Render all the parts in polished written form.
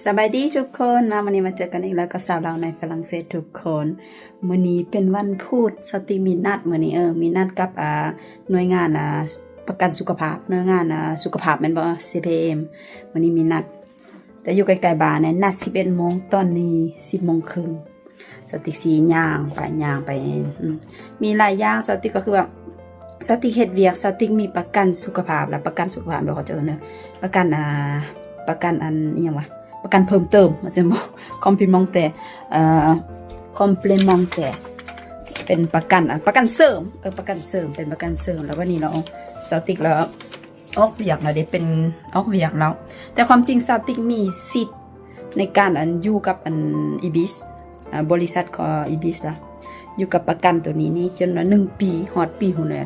สบายดีทุกคนนะวันนี้มาเจอกันอีกแล้วกับสาวเราในฝรั่งเศสทุกคนมื้อนี้เป็นวันพุธสติมีนัดมื้อนี้มีนัดกับหน่วยงานประกันสุขภาพหน่วยงานสุขภาพแม่นบ่ CPM มื้อนี้มีนัดแต่อยู่ใกล้ๆบ้านเนี่ยนัด 11:00 นตอนนี้ 10:30 นสติสีย่างไปมีหลายอย่างสติก็คือแบบสติเฮ็ดเวียกสติมีประกันสุขภาพและประกันสุขภาพแบบเขาเจอเนอะประกันอันอีหยังวะประกันเพิ่มเติมอาจจะบอกคอมพลีเมนต์เป็นประกันเสริมประกันเสริมเป็นประกันเสริมแล้ววันนี้เราสติกแล้วออกเวียกนะเด็เป็นออกเวียกแล้วแต่ความจริงสติกมีสิทธิ์ในการอยู่กับอีบิสบริษัทของอีบิสล่ะอยู่กับประกันตัวนี้จนว่า1 ปีฮอดปีหุ่นเลย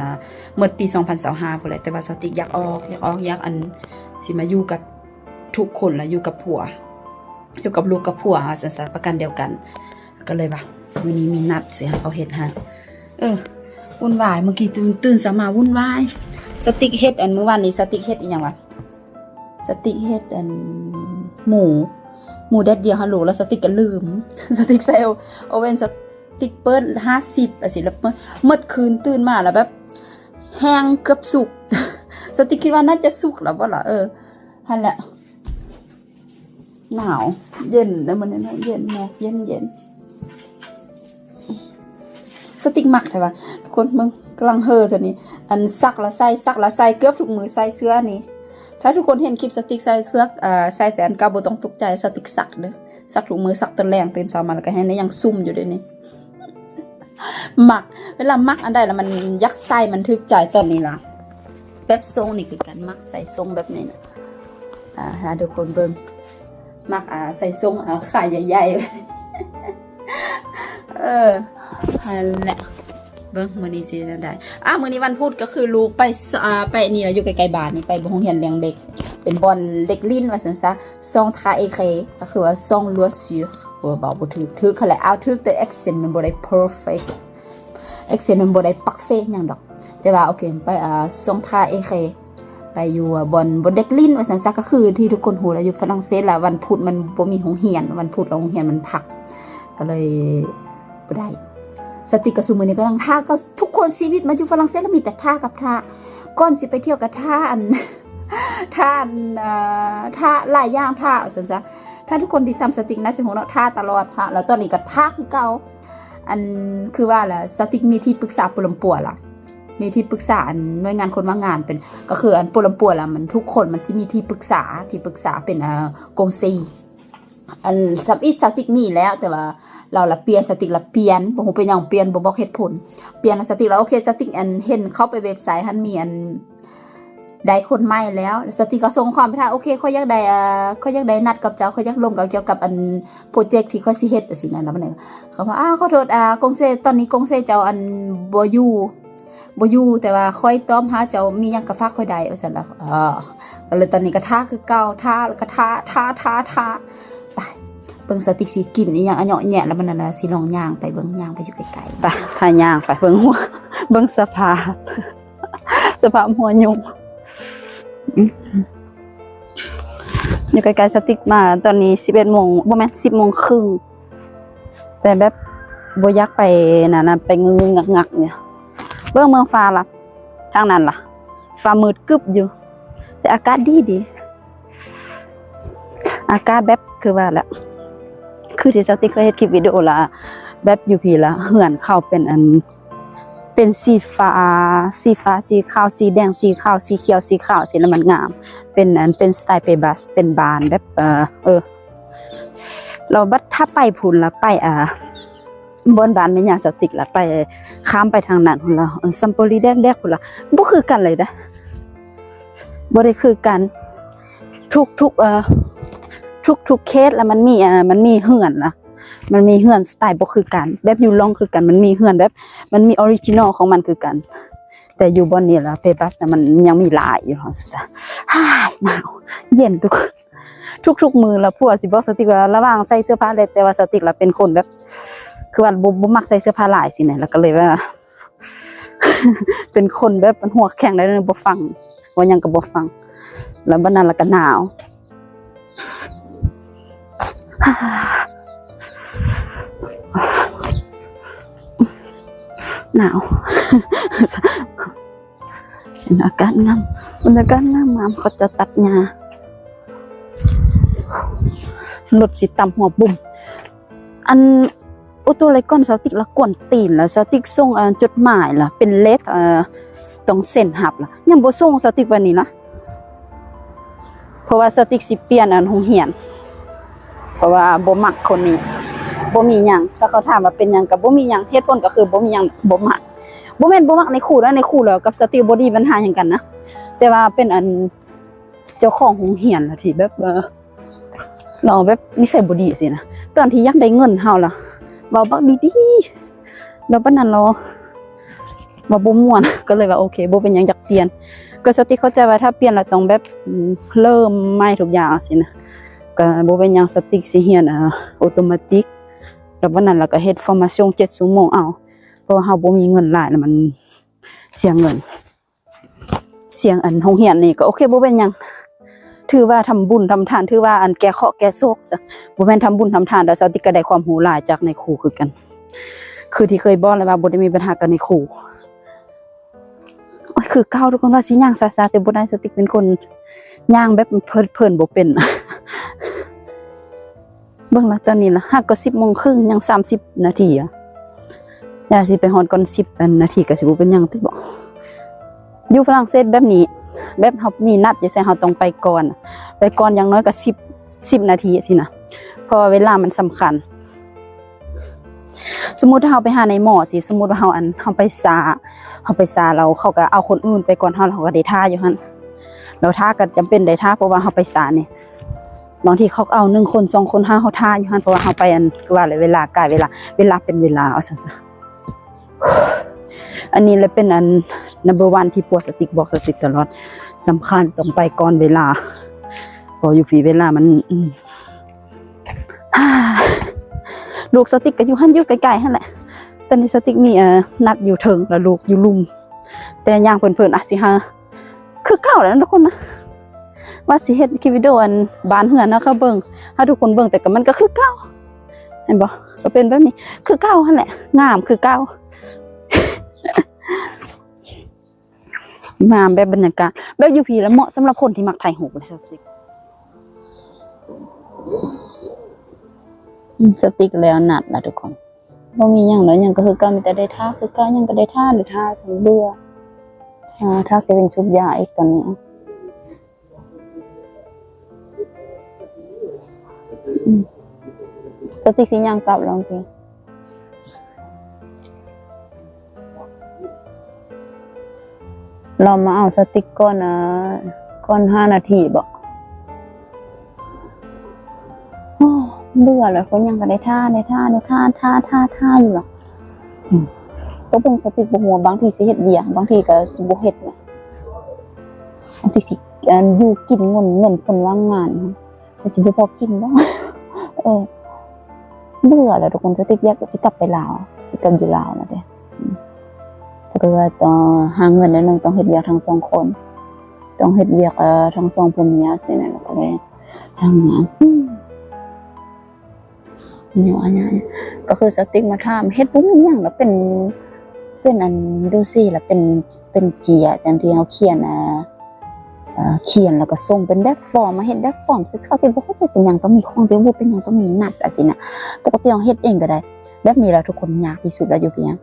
2000หมดปี2025พุ่นแหละแต่ว่าสติกอยากสิมาอยู่กับทุกคนแล้วอยู่กับผัวอยู่กับลูกกับผัวสันประกันเดียวกันก็เลยว่ามื้อนี้มีนัดสิเขาเฮ็ดให้วุ่นวายเมื่อกี้ตื่นสมาวุ่นวายสติ๊กเฮ็ดเมื่อวานนี้สติ๊กเฮ็ดอีหยังวะสติ๊กเฮ็ดหมูแดดเดียวฮัลโหลแล้วสติ๊กก็ลืมสติ๊กใส่โอเว่นสติ๊กเปิด50อ่ะสิแล้วเมื่อคืนตื่นมาแล้วแบบแห้งเกือบสุกสติ๊กคิดว่าน่าจะสุกแล้วบ่ล่ะหั่นแหละหนาวเย็นแล้วมันเนี่ยเย็นเนาะเย็นสติ๊กมักใช่ป่ะคนมึงกำลังเฮอตัวนี้ซักละใส่เกือบทุกมือใส่เสื้อนี่ถ้าทุกคนเห็นคลิปสติ๊กใส่เสื้อใส่แสน9บ่ต้องตกใจสติ๊กซักเด้อซักทุกมือซักตอนแรงตื่นเช้ามาแล้วก็ให้ในยังซุ่มอยู่ด้วยนี่มักเวลามักอันใดแล้วมันยักใส่มันทึกใจตอนนี้ล่ะแบบทรงนี่คือการมักใส่ทรงแบบนี้นะให้ทุกคนเบิ่งมักใส่ทรงขาใหญ่ๆนั่นแหละเบิ่งมื้อนี้สิได้มื้อนี้วันพุธก็คือลูกไปนี่ล่ะอยู่ใกล้ๆบ้านนี่ไปโรงเรียนเลี้ยงเด็กเป็นบอลเด็กลิ้นว่าซั่นซะซองทาเอเคก็คือว่าซองลัวซูบ่ถือเขาแหละถือแต่ accent มันบ่ได้ perfect accent มันบ่ได้ปักเฟหยังดอกแต่ว่าโอเคไปซองทาเอเคไปอยู่บนเด็กลิ้นว่าซั่นซะก็คือที่ทุกคนฮู้แล้วอยู่ฝรั่งเศสแล้ววันพุธมันบ่มีโรงเรียนวันพุธโรงเรียนมันพักก็เลยบ่ได้สติกระสุมื้อนี้ก็ต้องท่าก็ทุกคนชีวิตมาอยู่ฝรั่งเศสแล้วมีแต่ท่ากับท่าก่อนสิไปเที่ยวกับท่าหลายอย่างท่าว่าซั่นซะถ้าทุกคนติดตามสติกนะจะฮู้เนาะท่าตลอดท่าแล้วตอนนี้ก็ท่าคือเก่าคือว่าล่ะสติกมีที่ปรึกษาปุรมปัวล่ะมีที่ปรึกษาหน่วยงานคนว่างงานเป็นก็คือปุรมปัวล่ะมันทุกคนมันสิมีที่ปรึกษาเป็นกงซีทำอีสติกมีแล้วแต่ว่าเราละเปลี่ยนสติกละเปลี่ยนบ่ฮู้เป็นหยังเปลี่ยนบ่บอกเหตุผลเปลี่ยนสติกแล้วโอเคสติกเห็นเข้าไปเว็บไซต์มีได้คนใหม่แล้วสติกก็ส่งความไปថាโอเคเขาอยากได้นัดกับเจ้าเขาอยากลงกับเกี่ยวกับโปรเจกต์ที่เขาสิเฮ็ดจังซี่นั่นแล้วมันเขาว่าขอโทษกงเซตอนนี้กงเซเจ้าบ่อยู่แต่ว่าค่อยต้อมหาเจ้ามีหยังก็ฝากค่อยได้ว่าซั่นล่ะก็เลยตอนนี้ก็ท่าคือเก่าท่าแล้วก็ท่าไปเบิ่งสติกสิกินอีหยังเหาะแหะแล้วมันน่ะสิลองย่างไปเบิ่งย่างไปอยู่ไกลๆไปพาย่างไปเบิ่งหัวเบิ่งสภาพหัวยุงอยู่ไกลๆสติกมาตอนนี้ 11:00 นบ่แม่น 10:30 นแต่แบบบ่อยากไปนั่นน่ะไปงึงงักๆเนี่ยเบิ่งเมืองฟ้าล่ะทางนั้นล่ะฟ้ามืดกึบอยู่แต่อากาศดีอากาศแบบคือว่าล่ะคือที่สติกเคยเฮ็ดคลิปวิดีโอละแบบอยู่พี่ละเหือนเข้าเป็นสีฟ้าสีขาวสีแดงสีขาวสีเขียวสีขาวสีแล้วมันงามเป็นสไตล์เปบัสเป็นบานแบบเราบัดถ้าไปพุ่นละไปบนบานแม่ย่าสติกละไปข้ามไปทางนั้นพุ่นละซัมโปลีแดกๆพุ่นละบ่คือกันเลยนะบ่ได้คือกันทุกเคสแล้วมันมีเหือนล่ะมันมีเหือนสไตล์บ่คือกันแบบอยู่ลองคือกันมันมีเหือนแบบมันมีออริจินอลของมันคือกันแต่อยู่บนนี่ล่ะเฟบัสน่ะมันยังมีหลายอยู่ซะหนาวเย็นทุกมือแล้วผัวสิบอกสติกว่าระหว่างใส่เสื้อผ้าเลยแต่ว่าสติกล่ะเป็นคนแบบคือว่าบ่มักใส่เสื้อผ้าหลายสินะแล้วก็เลยว่า เป็นคนแบบหัวแข็งได้บ่ฟังว่าหยังก็บ่ฟังแล้วบัดนั้นล่ะก็หนาว หนาวอากาศงามบรรยากาศงามเขาจะตัดหญ้ารถสิต่ำหัวบุ่มอันโอโตไลก้อนเซาติกละกวนตีนละเซาติกส่งจดหมายละเป็นเลขต้องเซ็นหับละยังบ่ส่งเซาติกวันนี้นะเพราะว่าเซาติกสิเปลี่ยนโรงเรียนเพราะว่าบ่มักคนนี้บ่มีหยังถ้าเขาถามว่าเป็นหยังก็บ่มีหยังเหตุผลก็คือบ่มีหยังบ่มักบ่แม่นบ่มักในครูแล้วในครูแล้วกับเซาติกบ่ได้ปัญหาหยังกันนะแต่ว่าเป็นอันเจ้าของโรงเรียนน่ะที่แบบเราแบบนิสัยบ่ดีสินะตอนที่อยากได้เงินเฮาล่ะเว้าบักดีๆแล้วปานนั้นเราบ่ม่วนก็เลยว่าโอเคบ่เป็นหยังอยากเปลี่ยนก็สติเข้าใจว่าถ้าเปลี่ยนแล้วต้องแบบเริ่มใหม่ทุกอย่างสินะก็บ่เป็นหยังสติสิเรียนออโตเมติกแล้วปานนั้นแล้วก็เฮ็ดฟอร์มาชั่น7ชั่วโมงเอาเพราะว่าเฮาบ่มีเงินหลายแล้วมันเสียเงินเสียงอันโรงเรียนนี่ก็โอเคบ่เป็นหยังถือว่าทำบุญทำทานถือว่าอันแก้เคราะห์แก้โศกซะบ่แม่นทำบุญทำทานแล้วสติก็ได้ความรู้หลายจากในครูคือกันคือที่เคยบอกแล้วว่าบ่ได้มีปัญหากันในครูคือเก่าทุกคนว่าสิย่างซาๆแต่บ่ได้สติเป็นคนย่างแบบเพลินบ่เป็นเบิ่งละตอนนี้ละฮักก็10:30ยัง30นาทีอ่ะอย่าสิไปฮอดก่อน10นาทีก็สิบ่เป็นหยังติบ่อยู่ฝรั่งเศสแบบนี้แบบเฮามีนัดจะใส่เฮาต้องไปก่อนอย่างน้อยก็10นาทีสินะเพราะว่าเวลามันสำคัญสมมุติถ้าเฮาไปหาในหมอสิสมมุติว่าเฮาไปซาเราเขาก็เอาคนอื่นไปก่อนเฮาก็ได้ท่าอยู่หั่นเราท่าก็จำเป็นได้ท่าเพราะว่าเฮาไปซานี่บางทีเขาเอา1คน2คน5เฮาท่าอยู่หั่นเพราะว่าเฮาไปว่าเลยเวลากายเวลาเป็นเวลาเอาซั่นซะอันนี้เลยเป็นnumber 1ที่พัวสติกบอกสติกตลอดสำคัญต้องไปก่อนเวลาพออยู่ฝีเวลามันลูกสติกก็อยู่หั่นอยู่ไกลๆหั่นแหละตอนนี้สติกมีนัดอยู่เทิงแล้วลูกอยู่ลุมแต่ย่างเพิ่นๆอ่ะสิฮะคือเก่าแล้วทุกคนนะว่าสิเฮ็ดคลิปวิดีโอบ้านเฮือนเนาะเขาเบิ่งถ้าทุกคนเบิ่งแต่ก็มันก็คือเก่าเห็นบ่ก็เป็นแบบนี้คือเก่าหั่นแหละงามคือเก่ามาแบบบรรยากาศแบบอยู่พีแล้วเหมาะสำหรับคนที่มักถ่ายรูปเลยสติกแล้วนัดละทุกคนบ่มีหยังน้อยหยังก็คือก็มีแต่ได้ท่าคือก็ยังก็ได้ท่าหรือท่าทั้งเบื่อท่าจะเป็นชุบยาอีกตอนนี้สติกสิยังกลับลองทีเรามาเอาสติ๊กก้อน5นาทีบอกเบื่อแล้วคนยังก็ได้ท่าอยู่หรอก็เป็นสติ๊กบ่หัวบางทีสิเฮ็ดเวียบางทีก็สิบ่เฮ็ดนะบางทีสิอยู่กินเงินคนว่างงานก็สิบ่พอกินบ่เบื่อแล้วทุกคนสติ๊กอยากสิกลับไปลาวสิกลับอยู่ลาวนะเด้เพราะว่าต้องหาเงินแล้วนึงต้องเฮ็ดเวียกทั้ง2คนต้องเฮ็ดเวียกทั้ง2ผัวเมียสินะแล้วก็เลยทำงานเนี่ยอันนี้ก็คือสติ๊กมาทำเฮ็ดบ่มีหยังแล้วเป็นอันดูสิแล้วเป็นเจียจังที่เฮาเขียนแล้วก็ส่งเป็นแบบฟอร์มมาเฮ็ดแบบฟอร์มซึ่งสติ๊กบ่เข้าใจเป็นหยังต้องมีของเป็นบ่เป็นหยังต้องมีนัดอะสินะปกติเฮาเฮ็ดเองก็ได้แบบนี้แหละทุกคนยากที่สุดแล้วอยู่เพียง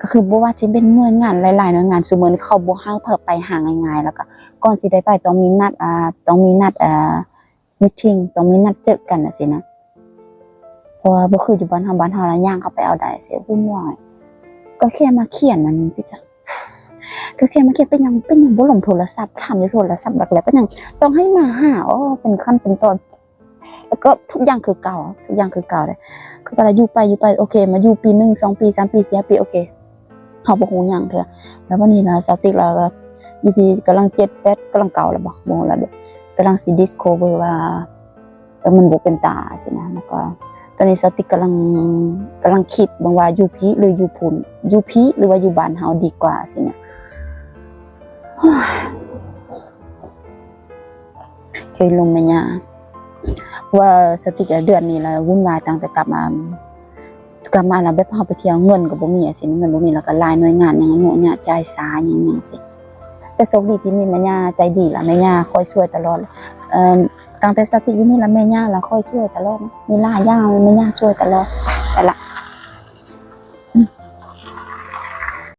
ก็คือบ่ว่าจะเป็นหน่วยงานหลายๆหน่วยงานซุมื้อนี้เขาบ่ให้เพิ่นไปหาง่ายๆแล้วก็ก่อนสิได้ไปต้องมีนัดมีตติ้งต้องมีนัดเจอกันน่ะสินะเพราะว่าบ่คืออยู่บ้านเฮาแล้วย่างเข้าไปเอาได้เสียวุ่นวายก็แค่มาเขียนนั่นพี่จ้ะก็แค่มาเขียนเป็นหยังบ่ลงโทรศัพท์ทำอยู่โทรศัพท์แล้วก็ยังต้องให้มาหาเป็นขั้นเป็นตอนแล้วก็ทุกอย่างคือเก่าเลยคือเวลาอยู่ไปโอเคมาอยู่ปี1 2ปี3ปี4ปีโอเคเฮาบ่ฮู้หยังเด้อแล้ววันนี้นะสติกเราก็อยู่ปีกำลัง7 8กำลังเก่าแล้วบ่แล้วเด้อกำลังสิดิสคัฟเวอร์ว่ามันบ่เป็นตาสินะแล้วก็ตอนนี้สติกกำลังคิดบางว่าอยู่พีหรืออยู่พุ่นอยู่พีหรือว่าอยู่บ้านเฮาดีกว่าสินะเคยลงแม่ย่า ว่าสติกเดือนนี้แล้ววุ่นวายตั้งแต่กลับมาแล้วแบบเฮาไปเที่ยวเงินก็บ่มีสิเงินบ่มีแล้วก็หลายหน่วยงานหยังโง่เนี่ยจ่ายสาหยังสิแต่โชคดีที่มีแม่ย่าใจดีล่ะแม่ย่าคอยช่วยตลอดตั้งแต่สติอยู่นี่ล่ะแม่ย่าล่ะคอยช่วยตลอดมีหลายอย่างแม่ย่าช่วยตลอดแต่ละ